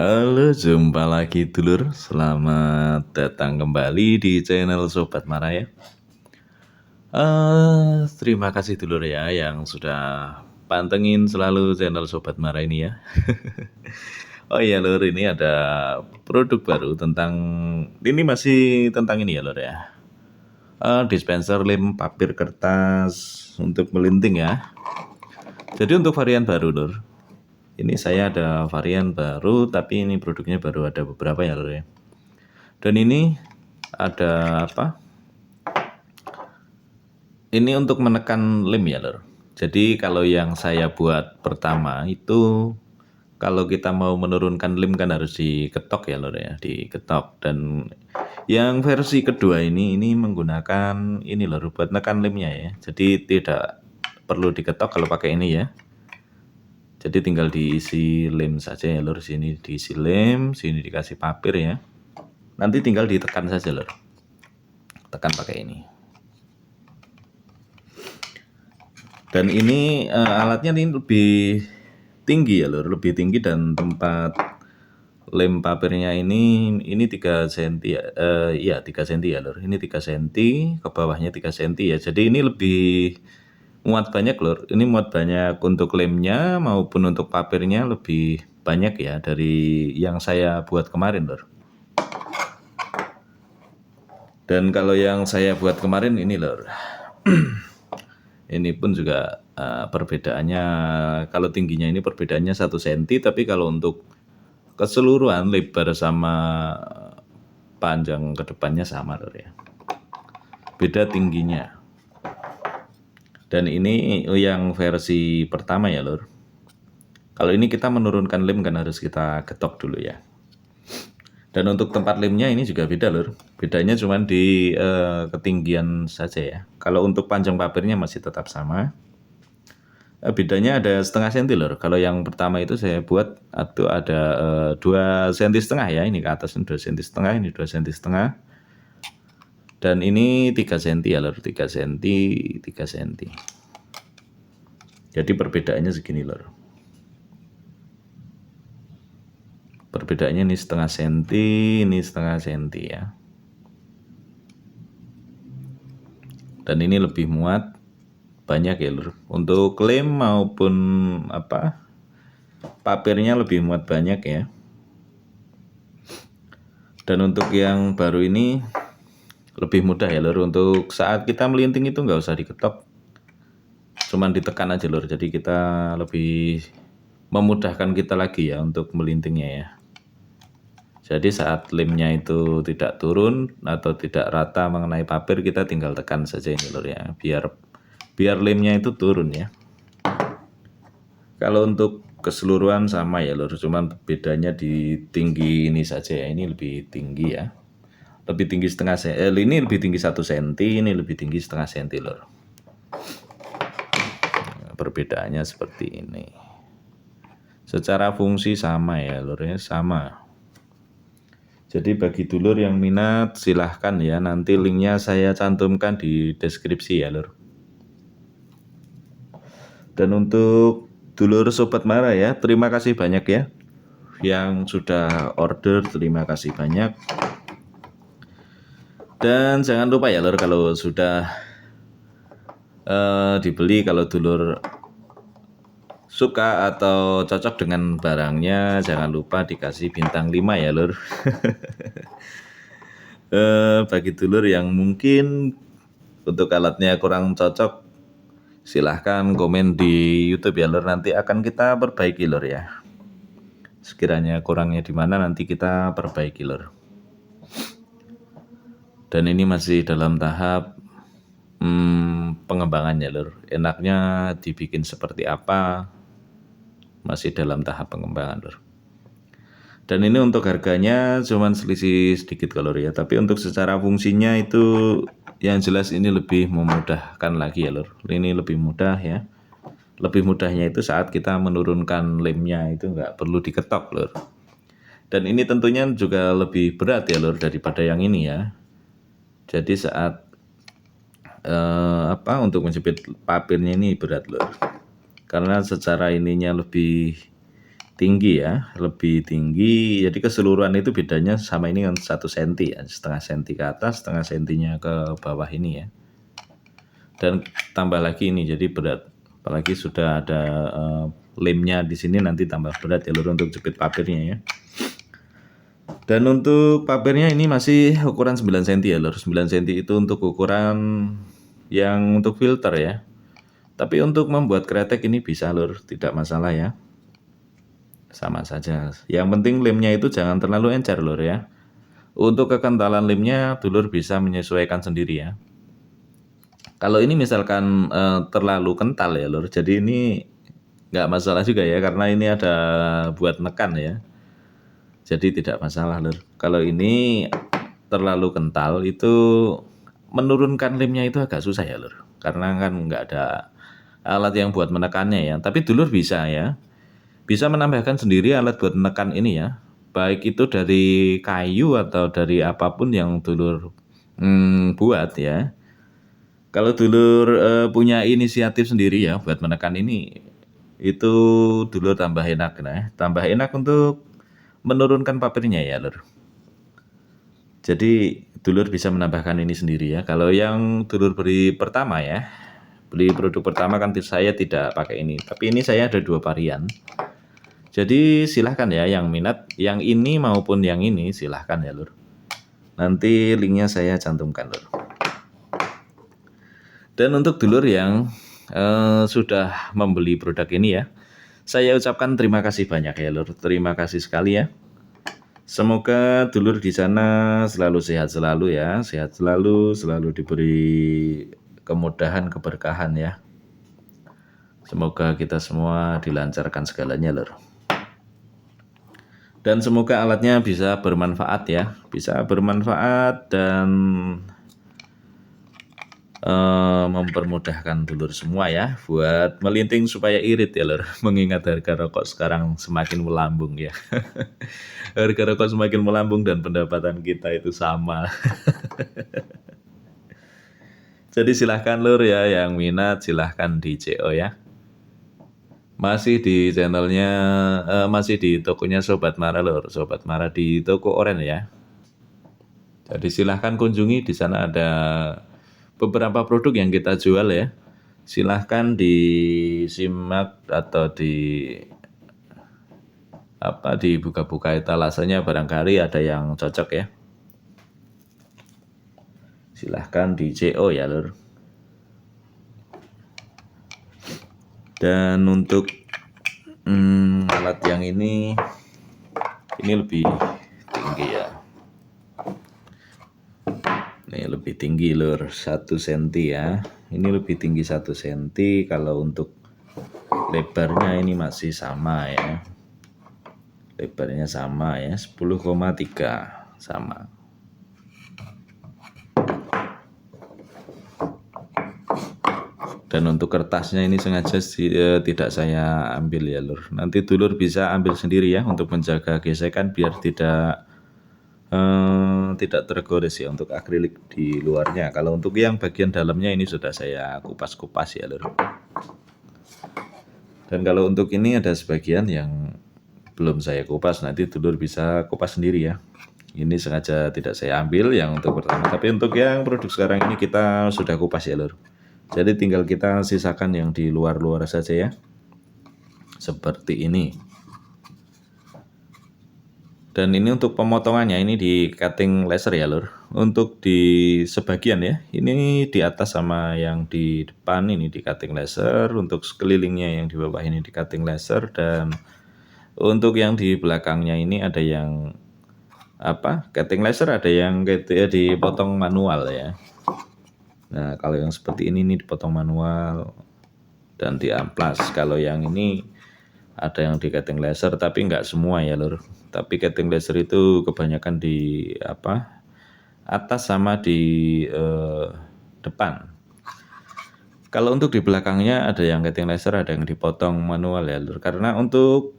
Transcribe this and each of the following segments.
Halo, jumpa lagi dulur. Selamat datang kembali di channel Sobat Mara ya. Terima kasih dulur ya yang sudah pantengin selalu channel Sobat Mara ini ya. Oh iya lur, ini ada produk baru tentang ini masih tentang ini ya lur ya. Dispenser lem papir kertas untuk melinting ya. Jadi untuk varian baru lur. Ini saya ada varian baru, tapi ini produknya baru ada beberapa ya lur ya. Dan ini ada apa? Ini untuk menekan lem ya lor. Jadi kalau yang saya buat pertama itu kalau kita mau menurunkan lem kan harus diketok ya lor ya, diketok. Dan yang versi kedua ini menggunakan ini lor buat menekan lemnya ya. Jadi tidak perlu diketok kalau pakai ini ya. Jadi tinggal diisi lem saja ya lor. Sini diisi lem, sini dikasih papir ya. Nanti tinggal ditekan saja lor. Tekan pakai ini. Dan ini alatnya ini lebih tinggi ya lur, lebih tinggi dan tempat lem papirnya ini 3 cm ya. Iya 3 cm ya lur. Ini 3 cm, ke bawahnya 3 cm ya. Jadi ini lebih muat banyak lur. Ini muat banyak untuk lemnya maupun untuk papirnya lebih banyak ya dari yang saya buat kemarin lur. Dan kalau yang saya buat kemarin ini lur. Ini pun juga perbedaannya, kalau tingginya ini perbedaannya 1 cm, tapi kalau untuk keseluruhan lebar sama panjang ke depannya sama lor ya. Beda tingginya. Dan ini yang versi pertama ya lor. Kalau ini kita menurunkan lem kan harus kita getok dulu ya. Dan untuk tempat lemnya ini juga beda lor. Bedanya cuma di ketinggian saja ya. Kalau untuk panjang papirnya masih tetap sama. Bedanya ada setengah senti lor. Kalau yang pertama itu saya buat itu ada 2 cm setengah ya. Ini ke atas 2 cm setengah, ini 2 cm setengah. Dan ini 3 cm ya lor. 3 cm, 3 cm. Jadi perbedaannya segini lor. Perbedaannya ini setengah senti, ini setengah senti ya. Dan ini lebih muat banyak ya lur. Untuk lem maupun apa papirnya lebih muat banyak ya. Dan untuk yang baru ini lebih mudah ya lur. Untuk saat kita melinting itu nggak usah diketok, cuman ditekan aja lur. Jadi kita lebih memudahkan kita lagi ya untuk melintingnya ya. Jadi saat lemnya itu tidak turun atau tidak rata mengenai papir, kita tinggal tekan saja ini lur ya, biar lemnya itu turun ya. Kalau untuk keseluruhan sama ya lur, cuman bedanya di tinggi ini saja ya. Ini lebih tinggi ya, lebih tinggi setengah ini lebih tinggi 1 cm, ini lebih tinggi setengah cm lur. Perbedaannya seperti ini. Secara fungsi sama ya lur ya, sama. Jadi bagi dulur yang minat silahkan ya, nanti linknya saya cantumkan di deskripsi ya lur. Dan untuk dulur Sobat Mara ya, terima kasih banyak ya yang sudah order, terima kasih banyak. Dan jangan lupa ya lur, kalau sudah dibeli, kalau dulur suka atau cocok dengan barangnya, jangan lupa dikasih bintang 5 ya lur. Bagi dulur yang mungkin untuk alatnya kurang cocok, silahkan komen di YouTube ya lur, nanti akan kita perbaiki lur ya. Sekiranya kurangnya di mana nanti kita perbaiki lur. Dan ini masih dalam tahap pengembangannya lur. Enaknya dibikin seperti apa, masih dalam tahap pengembangan lur. Dan ini untuk harganya cuman selisih sedikit kalor ya, tapi untuk secara fungsinya itu yang jelas ini lebih memudahkan lagi ya lur. Ini lebih mudah ya. Lebih mudahnya itu saat kita menurunkan lemnya itu nggak perlu diketok lur. Dan ini tentunya juga lebih berat ya lur daripada yang ini ya. Jadi saat untuk menjepit papirnya ini berat lur. Karena secara ininya lebih tinggi ya, lebih tinggi. Jadi keseluruhan itu bedanya sama ini kan 1 senti ya, setengah senti ke atas, setengah sentinya ke bawah ini ya. Dan tambah lagi ini jadi berat. Apalagi sudah ada lemnya di sini, nanti tambah berat ya lur untuk jepit papirnya ya. Dan untuk papirnya ini masih ukuran 9 cm ya lur. 9 cm itu untuk ukuran yang untuk filter ya. Tapi untuk membuat kretek ini bisa lur, tidak masalah ya. Sama saja. Yang penting lemnya itu jangan terlalu encer lur ya. Untuk kekentalan lemnya dulur bisa menyesuaikan sendiri ya. Kalau ini misalkan terlalu kental ya lur, jadi ini nggak masalah juga ya, karena ini ada buat nekan ya. Jadi tidak masalah lur. Kalau ini terlalu kental itu menurunkan lemnya itu agak susah ya lur. Karena kan nggak ada alat yang buat menekannya ya. Tapi dulur bisa ya. Bisa menambahkan sendiri alat buat menekan ini ya. Baik itu dari kayu atau dari apapun yang dulur buat ya. Kalau dulur punya inisiatif sendiri ya buat menekan ini, itu dulur tambah enak nah. Tambah enak untuk menurunkan papirnya ya lur. Jadi dulur bisa menambahkan ini sendiri ya. Kalau yang dulur beli pertama ya, beli produk pertama kan saya tidak pakai ini. Tapi ini saya ada 2 varian. Jadi silahkan ya yang minat yang ini maupun yang ini silahkan ya lur. Nanti linknya saya cantumkan lur. Dan untuk dulur yang sudah membeli produk ini ya, saya ucapkan terima kasih banyak ya lur. Terima kasih sekali ya. Semoga dulur di sana selalu sehat selalu ya, sehat selalu, selalu diberi kemudahan, keberkahan ya. Semoga kita semua dilancarkan segalanya lur. Dan semoga alatnya bisa bermanfaat ya, bisa bermanfaat dan mempermudahkan dulur semua ya buat melinting supaya irit ya lur. Mengingat harga rokok sekarang semakin melambung ya. Harga rokok semakin melambung dan pendapatan kita itu sama. Jadi silahkan lur ya yang minat silahkan di CO ya. Masih di channelnya, masih di tokonya Sobat Mara lur. Sobat Mara di toko oren ya. Jadi silahkan kunjungi, di sana ada beberapa produk yang kita jual ya. Silahkan disimak atau dibuka-buka etalasenya, barangkali ada yang cocok ya. Silahkan di CO ya lur. Dan untuk alat yang ini lebih tinggi ya. Ini lebih tinggi lur, 1 cm ya. Ini lebih tinggi 1 cm. Kalau untuk lebarnya ini masih sama ya. Lebarnya sama ya, 10,3 sama. Dan untuk kertasnya ini sengaja tidak saya ambil ya lur. Nanti dulur bisa ambil sendiri ya untuk menjaga gesekan biar tidak tergores ya untuk akrilik di luarnya. Kalau untuk yang bagian dalamnya ini sudah saya kupas-kupas ya lur. Dan kalau untuk ini ada sebagian yang belum saya kupas, nanti dulur bisa kupas sendiri ya. Ini sengaja tidak saya ambil yang untuk pertama, tapi untuk yang produk sekarang ini kita sudah kupas ya lur. Jadi tinggal kita sisakan yang di luar-luar saja ya. Seperti ini. Dan ini untuk pemotongannya ini di cutting laser ya lur. Untuk di sebagian ya, ini di atas sama yang di depan ini di cutting laser. Untuk sekelilingnya yang di bawah ini di cutting laser. Dan untuk yang di belakangnya ini ada yang cutting laser, ada yang dipotong manual ya. Nah kalau yang seperti ini dipotong manual dan diamplas. Kalau yang ini ada yang di cutting laser tapi nggak semua ya lur. Tapi cutting laser itu kebanyakan di atas sama di depan. Kalau untuk di belakangnya ada yang cutting laser, ada yang dipotong manual ya lur. Karena untuk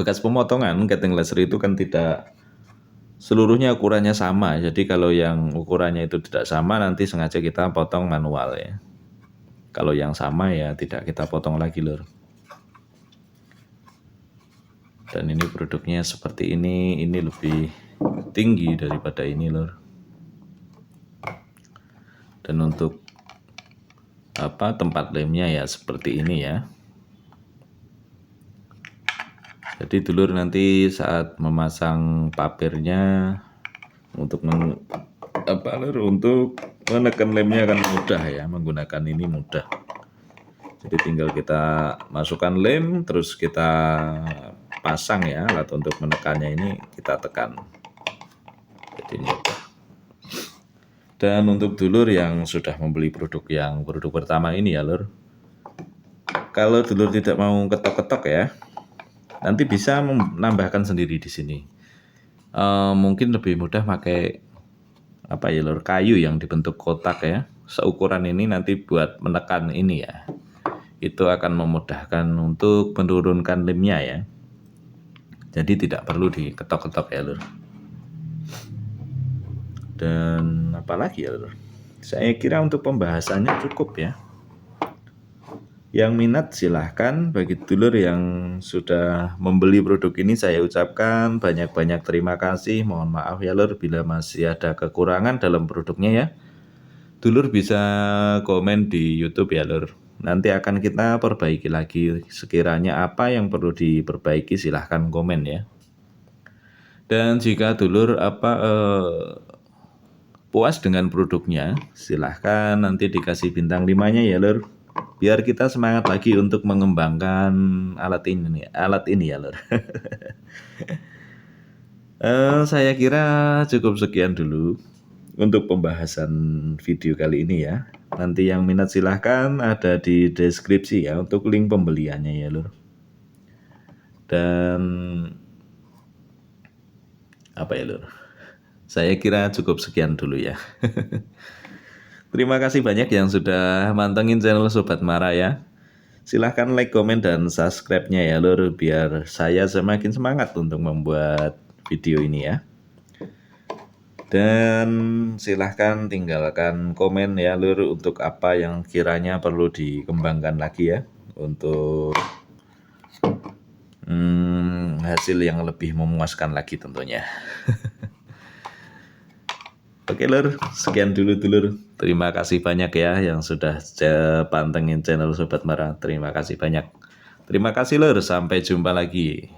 bekas pemotongan cutting laser itu kan tidak seluruhnya ukurannya sama. Jadi kalau yang ukurannya itu tidak sama, nanti sengaja kita potong manual ya. Kalau yang sama ya tidak kita potong lagi lur. Dan ini produknya seperti ini lebih tinggi daripada ini lur. Dan untuk tempat lemnya ya seperti ini ya. Jadi dulur nanti saat memasang papirnya untuk untuk menekan lemnya akan mudah ya, menggunakan ini mudah. Jadi tinggal kita masukkan lem, terus kita pasang ya, alat untuk menekannya ini kita tekan. Jadi mudah. Dan untuk dulur yang sudah membeli produk pertama ini ya lur, kalau dulur tidak mau ketok-ketok ya, nanti bisa menambahkan sendiri di sini. Mungkin lebih mudah pakai lur, kayu yang dibentuk kotak ya, seukuran ini nanti buat menekan ini ya. Itu akan memudahkan untuk menurunkan lemnya ya. Jadi tidak perlu diketok-ketok ya lur. Dan apalagi ya lur, saya kira untuk pembahasannya cukup ya. Yang minat silahkan, bagi dulur yang sudah membeli produk ini saya ucapkan banyak-banyak terima kasih. Mohon maaf ya lur bila masih ada kekurangan dalam produknya ya. Dulur bisa komen di YouTube ya lur. Nanti akan kita perbaiki lagi, sekiranya apa yang perlu diperbaiki silahkan komen ya. Dan jika dulur puas dengan produknya, silahkan nanti dikasih bintang 5-nya ya lur. Biar kita semangat lagi untuk mengembangkan alat ini ya lur. Saya kira cukup sekian dulu untuk pembahasan video kali ini ya. Nanti yang minat silahkan, ada di deskripsi ya untuk link pembeliannya ya lur. Dan lur, saya kira cukup sekian dulu ya. Terima kasih banyak yang sudah mantengin channel Sobat Mara ya. Silahkan like, komen, dan subscribe-nya ya lur, biar saya semakin semangat untuk membuat video ini ya. Dan silahkan tinggalkan komen ya lur, untuk apa yang kiranya perlu dikembangkan lagi ya, untuk hasil yang lebih memuaskan lagi tentunya. Oke lur, sekian dulu dulur. Terima kasih banyak ya yang sudah pantengin channel Sobat Mara. Terima kasih banyak. Terima kasih lur, sampai jumpa lagi.